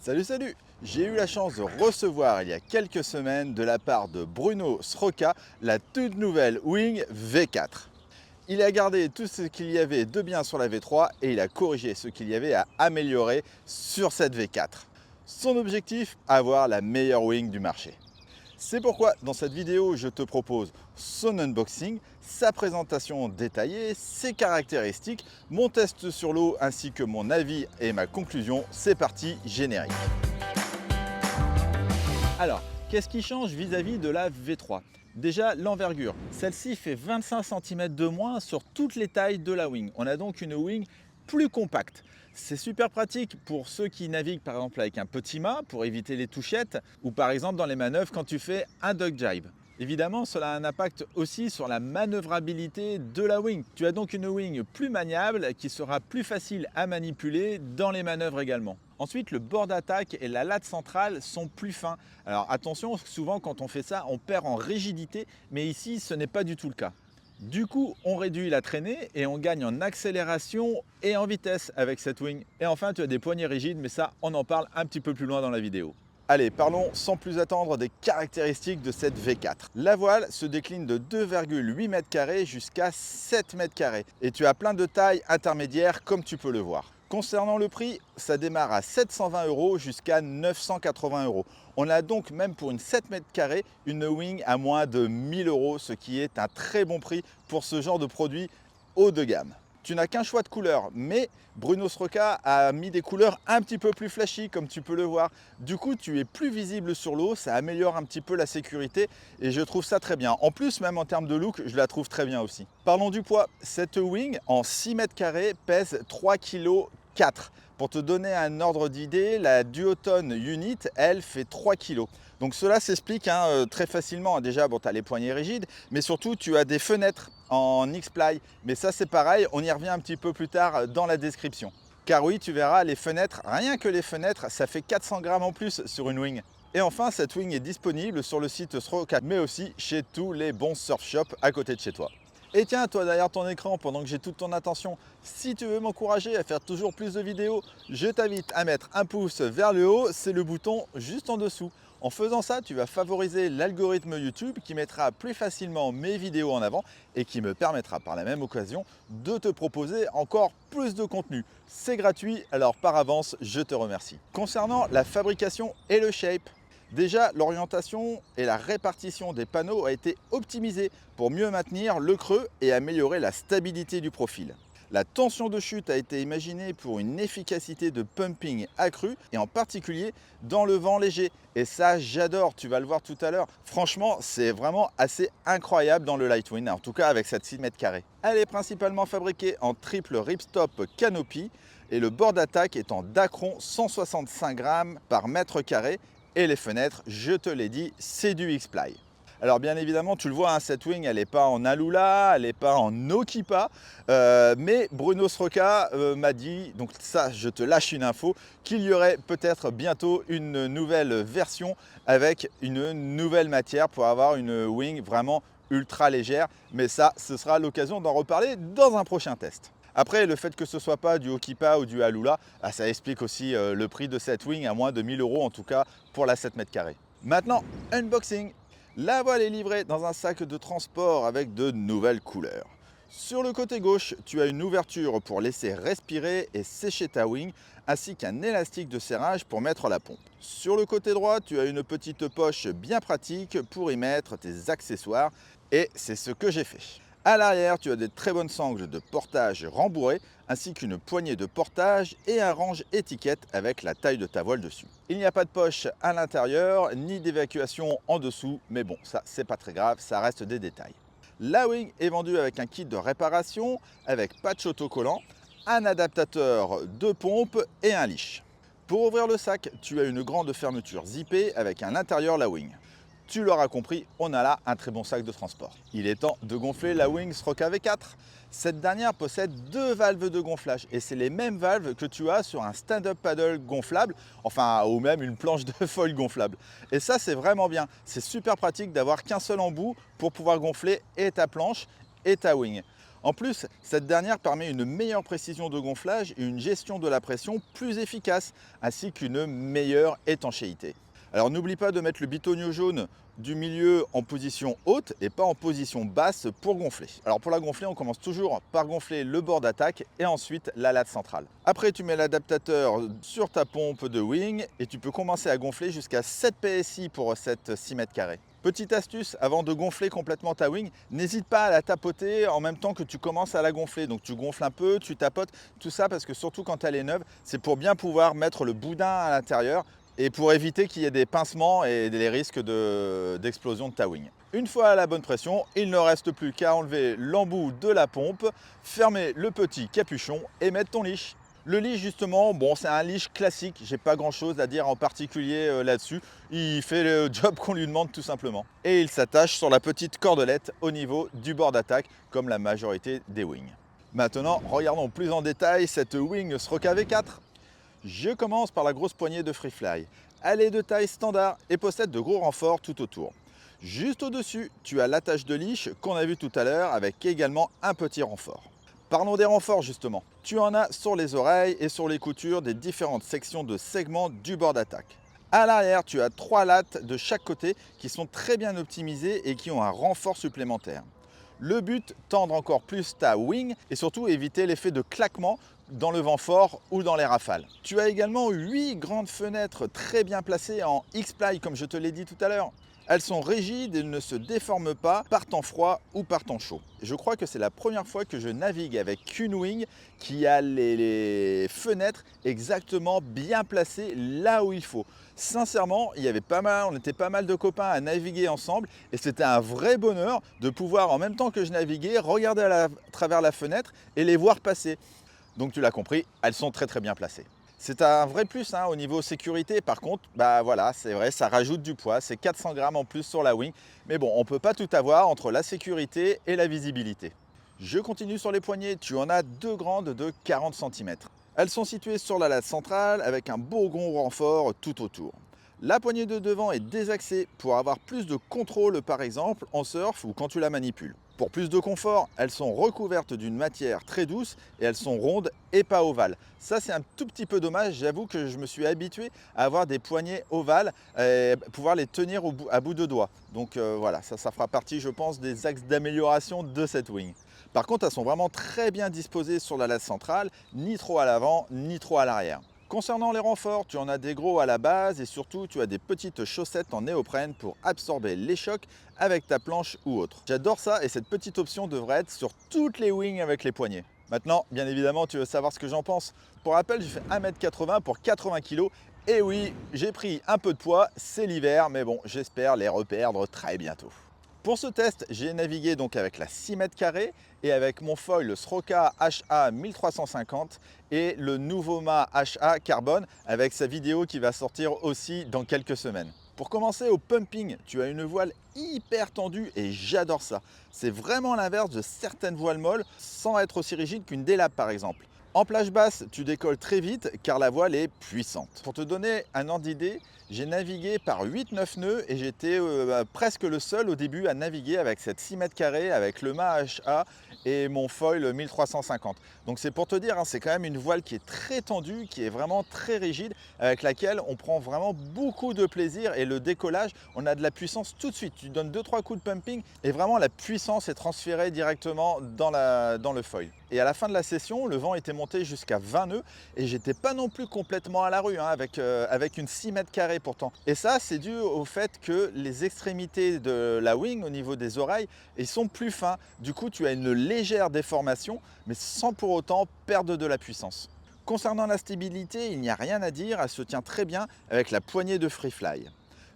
Salut, salut! J'ai eu la chance de recevoir il y a quelques semaines de la part de Bruno Sroka la toute nouvelle Wing V4. Il a gardé tout ce qu'il y avait de bien sur la V3 et il a corrigé ce qu'il y avait à améliorer sur cette V4. Son objectif, avoir la meilleure wing du marché. C'est pourquoi dans cette vidéo, je te propose son unboxing, sa présentation détaillée, ses caractéristiques, mon test sur l'eau ainsi que mon avis et ma conclusion. C'est parti, générique. Alors, qu'est-ce qui change vis-à-vis de la V3? Déjà, l'envergure. Celle-ci fait 25 cm de moins sur toutes les tailles de la wing. On a donc une wing plus compacte. C'est super pratique pour ceux qui naviguent par exemple avec un petit mât pour éviter les touchettes ou par exemple dans les manœuvres quand tu fais un duck jibe. Évidemment, cela a un impact aussi sur la manœuvrabilité de la wing. Tu as donc une wing plus maniable qui sera plus facile à manipuler dans les manœuvres également. Ensuite, le bord d'attaque et la latte centrale sont plus fins. Alors attention, souvent quand on fait ça, on perd en rigidité, mais ici ce n'est pas du tout le cas. Du coup, on réduit la traînée et on gagne en accélération et en vitesse avec cette wing. Et enfin, tu as des poignées rigides, mais ça, on en parle un petit peu plus loin dans la vidéo. Allez, parlons sans plus attendre des caractéristiques de cette V4. La voile se décline de 2,8 m² jusqu'à 7 m² et tu as plein de tailles intermédiaires comme tu peux le voir. Concernant le prix, ça démarre à 720 € jusqu'à 980 €. On a donc même pour une 7 m², une wing à moins de 1000 €, ce qui est un très bon prix pour ce genre de produit haut de gamme. Tu n'as qu'un choix de couleurs, mais Bruno Sroka a mis des couleurs un petit peu plus flashy, comme tu peux le voir. Du coup, tu es plus visible sur l'eau, ça améliore un petit peu la sécurité et je trouve ça très bien. En plus, même en termes de look, je la trouve très bien aussi. Parlons du poids. Cette wing, en 6 m², pèse 3,4 kg. Pour te donner un ordre d'idée, la Duotone Unit, elle, fait 3 kg. Donc cela s'explique très facilement. Déjà, bon, tu as les poignées rigides, mais surtout, tu as des fenêtres en X-Ply. Mais ça, c'est pareil, on y revient un petit peu plus tard dans la description. Car oui, tu verras, les fenêtres, rien que les fenêtres, ça fait 400 grammes en plus sur une wing. Et enfin, cette wing est disponible sur le site Sroka, mais aussi chez tous les bons surf shops à côté de chez toi. Et tiens, toi derrière ton écran, pendant que j'ai toute ton attention, si tu veux m'encourager à faire toujours plus de vidéos, je t'invite à mettre un pouce vers le haut, c'est le bouton juste en dessous. En faisant ça, tu vas favoriser l'algorithme YouTube qui mettra plus facilement mes vidéos en avant et qui me permettra par la même occasion de te proposer encore plus de contenu. C'est gratuit, alors par avance, je te remercie. Concernant la fabrication et le shape, déjà, l'orientation et la répartition des panneaux a été optimisée pour mieux maintenir le creux et améliorer la stabilité du profil. La tension de chute a été imaginée pour une efficacité de pumping accrue et en particulier dans le vent léger. Et ça, j'adore, tu vas le voir tout à l'heure. Franchement, c'est vraiment assez incroyable dans le Lightwind, en tout cas avec cette 6 m². Elle est principalement fabriquée en triple ripstop canopy et le bord d'attaque est en Dacron 165 grammes par mètre carré. Et les fenêtres, je te l'ai dit, c'est du X-Ply. Alors bien évidemment, tu le vois, cette wing, elle n'est pas en Alula, elle n'est pas en Okipa, mais Bruno Sroka m'a dit, donc ça, je te lâche une info, qu'il y aurait peut-être bientôt une nouvelle version avec une nouvelle matière pour avoir une wing vraiment ultra légère. Mais ça, ce sera l'occasion d'en reparler dans un prochain test. Après, le fait que ce ne soit pas du Okipa ou du Alula, ça explique aussi le prix de cette wing à moins de 1000 € en tout cas pour la 7 m². Maintenant, unboxing. La voile est livrée dans un sac de transport avec de nouvelles couleurs. Sur le côté gauche, tu as une ouverture pour laisser respirer et sécher ta wing, ainsi qu'un élastique de serrage pour mettre la pompe. Sur le côté droit, tu as une petite poche bien pratique pour y mettre tes accessoires, et c'est ce que j'ai fait. À l'arrière, tu as des très bonnes sangles de portage rembourrées, ainsi qu'une poignée de portage et un range étiquette avec la taille de ta voile dessus. Il n'y a pas de poche à l'intérieur, ni d'évacuation en dessous, mais bon, ça c'est pas très grave, ça reste des détails. La wing est vendue avec un kit de réparation, avec patch autocollant, un adaptateur de pompe et un leash. Pour ouvrir le sac, tu as une grande fermeture zippée avec à l'intérieur la wing. Tu l'auras compris, on a là un très bon sac de transport. Il est temps de gonfler la Wing Sroka V4. Cette dernière possède deux valves de gonflage et c'est les mêmes valves que tu as sur un stand-up paddle gonflable, enfin ou même une planche de foil gonflable. Et ça c'est vraiment bien, c'est super pratique d'avoir qu'un seul embout pour pouvoir gonfler et ta planche et ta wing. En plus, cette dernière permet une meilleure précision de gonflage et une gestion de la pression plus efficace, ainsi qu'une meilleure étanchéité. Alors n'oublie pas de mettre le bitonio jaune du milieu en position haute et pas en position basse pour gonfler. Alors pour la gonfler, on commence toujours par gonfler le bord d'attaque et ensuite la latte centrale. Après, tu mets l'adaptateur sur ta pompe de wing et tu peux commencer à gonfler jusqu'à 7 PSI pour cette 6 mètres carrés. Petite astuce, avant de gonfler complètement ta wing, n'hésite pas à la tapoter en même temps que tu commences à la gonfler. Donc tu gonfles un peu, tu tapotes, tout ça parce que surtout quand elle est neuve, c'est pour bien pouvoir mettre le boudin à l'intérieur et pour éviter qu'il y ait des pincements et des risques d'explosion de ta wing. Une fois à la bonne pression, il ne reste plus qu'à enlever l'embout de la pompe, fermer le petit capuchon et mettre ton leash. Le leash justement, bon, c'est un leash classique, j'ai pas grand chose à dire en particulier là-dessus. Il fait le job qu'on lui demande tout simplement. Et il s'attache sur la petite cordelette au niveau du bord d'attaque comme la majorité des wings. Maintenant, regardons plus en détail cette wing Sroka V4. Je commence par la grosse poignée de Freefly. Elle est de taille standard et possède de gros renforts tout autour. Juste au-dessus, tu as l'attache de leash qu'on a vu tout à l'heure avec également un petit renfort. Parlons des renforts justement. Tu en as sur les oreilles et sur les coutures des différentes sections de segments du bord d'attaque. À l'arrière, tu as 3 lattes de chaque côté qui sont très bien optimisées et qui ont un renfort supplémentaire. Le but, tendre encore plus ta wing et surtout éviter l'effet de claquement dans le vent fort ou dans les rafales. Tu as également 8 grandes fenêtres très bien placées en X-Ply comme je te l'ai dit tout à l'heure. Elles sont rigides et ne se déforment pas par temps froid ou par temps chaud. Je crois que c'est la première fois que je navigue avec une wing qui a les fenêtres exactement bien placées là où il faut. Sincèrement, on était pas mal de copains à naviguer ensemble et c'était un vrai bonheur de pouvoir, en même temps que je naviguais, regarder à travers la fenêtre et les voir passer. Donc tu l'as compris, elles sont très bien placées. C'est un vrai plus au niveau sécurité. Par contre, bah voilà, c'est vrai, ça rajoute du poids. C'est 400 grammes en plus sur la wing. Mais bon, on ne peut pas tout avoir entre la sécurité et la visibilité. Je continue sur les poignées. Tu en as 2 grandes de 40 cm. Elles sont situées sur la latte centrale avec un beau gros renfort tout autour. La poignée de devant est désaxée pour avoir plus de contrôle par exemple en surf ou quand tu la manipules. Pour plus de confort, elles sont recouvertes d'une matière très douce et elles sont rondes et pas ovales. Ça c'est un tout petit peu dommage, j'avoue que je me suis habitué à avoir des poignées ovales et pouvoir les tenir à bout de doigts. Donc voilà, ça fera partie je pense des axes d'amélioration de cette wing. Par contre, elles sont vraiment très bien disposées sur la latte centrale, ni trop à l'avant, ni trop à l'arrière. Concernant les renforts, tu en as des gros à la base et surtout tu as des petites chaussettes en néoprène pour absorber les chocs avec ta planche ou autre. J'adore ça et cette petite option devrait être sur toutes les wings avec les poignets. Maintenant, bien évidemment, tu veux savoir ce que j'en pense. Pour rappel, j'ai fait 1m80 pour 80 kg. Et oui, j'ai pris un peu de poids, c'est l'hiver, mais bon, j'espère les reperdre très bientôt. Pour ce test, j'ai navigué donc avec la 6 mètres carrés et avec mon foil Sroka HA 1350 et le nouveau mât HA Carbone avec sa vidéo qui va sortir aussi dans quelques semaines. Pour commencer au pumping, tu as une voile hyper tendue et j'adore ça. C'est vraiment l'inverse de certaines voiles molles sans être aussi rigide qu'une Délab par exemple. En plage basse, tu décolles très vite car la voile est puissante. Pour te donner un ordre d'idée, j'ai navigué par 8-9 nœuds et j'étais presque le seul au début à naviguer avec cette 6 mètres carrés avec le mât HA et mon foil 1350. Donc c'est pour te dire, c'est quand même une voile qui est très tendue, qui est vraiment très rigide, avec laquelle on prend vraiment beaucoup de plaisir et le décollage, on a de la puissance tout de suite. Tu donnes 2-3 coups de pumping et vraiment la puissance est transférée directement dans le foil. Et à la fin de la session, le vent était monté jusqu'à 20 nœuds et j'étais pas non plus complètement à la rue avec une 6 mètres carrés pourtant. Et ça, c'est dû au fait que les extrémités de la wing au niveau des oreilles, ils sont plus fins. Du coup, tu as une légère déformation, mais sans pour autant perdre de la puissance. Concernant la stabilité, il n'y a rien à dire, elle se tient très bien avec la poignée de Freefly.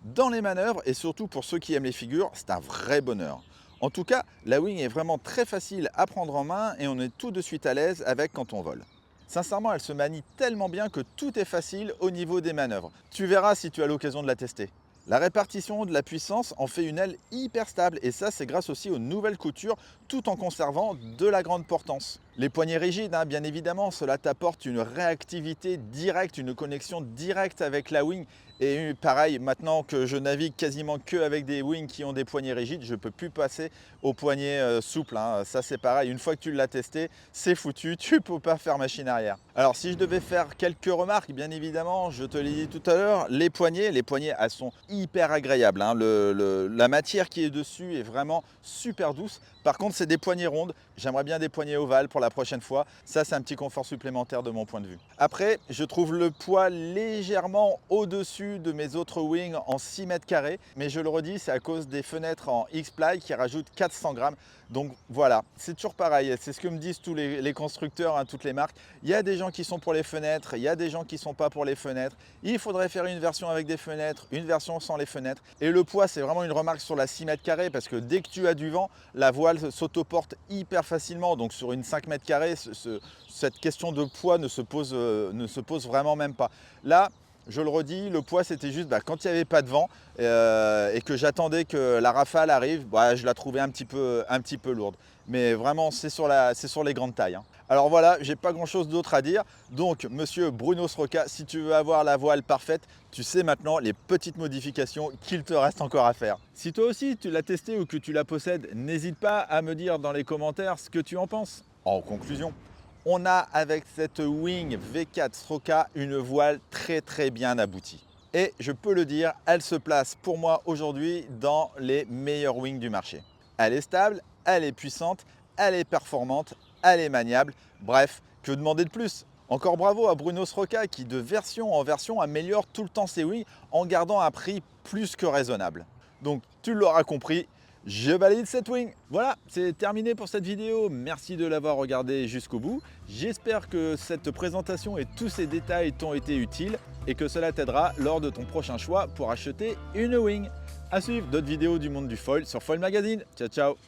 Dans les manœuvres, et surtout pour ceux qui aiment les figures, c'est un vrai bonheur. En tout cas, la wing est vraiment très facile à prendre en main et on est tout de suite à l'aise avec quand on vole. Sincèrement, elle se manie tellement bien que tout est facile au niveau des manœuvres. Tu verras si tu as l'occasion de la tester. La répartition de la puissance en fait une aile hyper stable et ça c'est grâce aussi aux nouvelles coutures tout en conservant de la grande portance. Les poignées rigides, hein, bien évidemment, cela t'apporte une réactivité directe, une connexion directe avec la wing. Et pareil, maintenant que je navigue quasiment que avec des wings qui ont des poignées rigides, je ne peux plus passer aux poignées souples, hein. Ça c'est pareil, une fois que tu l'as testé, c'est foutu, tu ne peux pas faire machine arrière. Alors si je devais faire quelques remarques, bien évidemment, je te l'ai dit tout à l'heure, les poignées, elles sont hyper agréables, hein. La matière qui est dessus est vraiment super douce. Par contre, c'est des poignées rondes. J'aimerais bien des poignées ovales pour la prochaine fois. Ça, c'est un petit confort supplémentaire de mon point de vue. Après, je trouve le poids légèrement au-dessus de mes autres wings en 6 mètres carrés. Mais je le redis, c'est à cause des fenêtres en X-Ply qui rajoutent 400 grammes. Donc voilà, c'est toujours pareil. C'est ce que me disent tous les constructeurs, hein, toutes les marques. Il y a des gens qui sont pour les fenêtres, il y a des gens qui ne sont pas pour les fenêtres. Il faudrait faire une version avec des fenêtres, une version sans les fenêtres. Et le poids, c'est vraiment une remarque sur la 6 mètres carrés parce que dès que tu as du vent, la voile s'autoporte hyper facilement. Donc sur une 5 mètres carrés, cette question de poids ne se pose vraiment même pas. Là, je le redis, le poids c'était juste quand il n'y avait pas de vent et que j'attendais que la rafale arrive, je la trouvais un petit peu lourde. Mais vraiment, c'est sur les grandes tailles, hein. Alors voilà, j'ai pas grand chose d'autre à dire. Donc monsieur Bruno Sroka, si tu veux avoir la voile parfaite, tu sais maintenant les petites modifications qu'il te reste encore à faire. Si toi aussi tu l'as testé ou que tu la possèdes, n'hésite pas à me dire dans les commentaires ce que tu en penses. En conclusion, on a avec cette Wing V4 Sroka une voile très bien aboutie. Et je peux le dire, elle se place pour moi aujourd'hui dans les meilleures wings du marché. Elle est stable, elle est puissante, elle est performante, elle est maniable. Bref, que demander de plus? Encore bravo à Bruno Sroka qui de version en version améliore tout le temps ses wings en gardant un prix plus que raisonnable. Donc tu l'auras compris, je valide cette wing. Voilà, c'est terminé pour cette vidéo. Merci de l'avoir regardé jusqu'au bout. J'espère que cette présentation et tous ces détails t'ont été utiles et que cela t'aidera lors de ton prochain choix pour acheter une wing. À suivre d'autres vidéos du monde du foil sur Foil Magazine. Ciao ciao.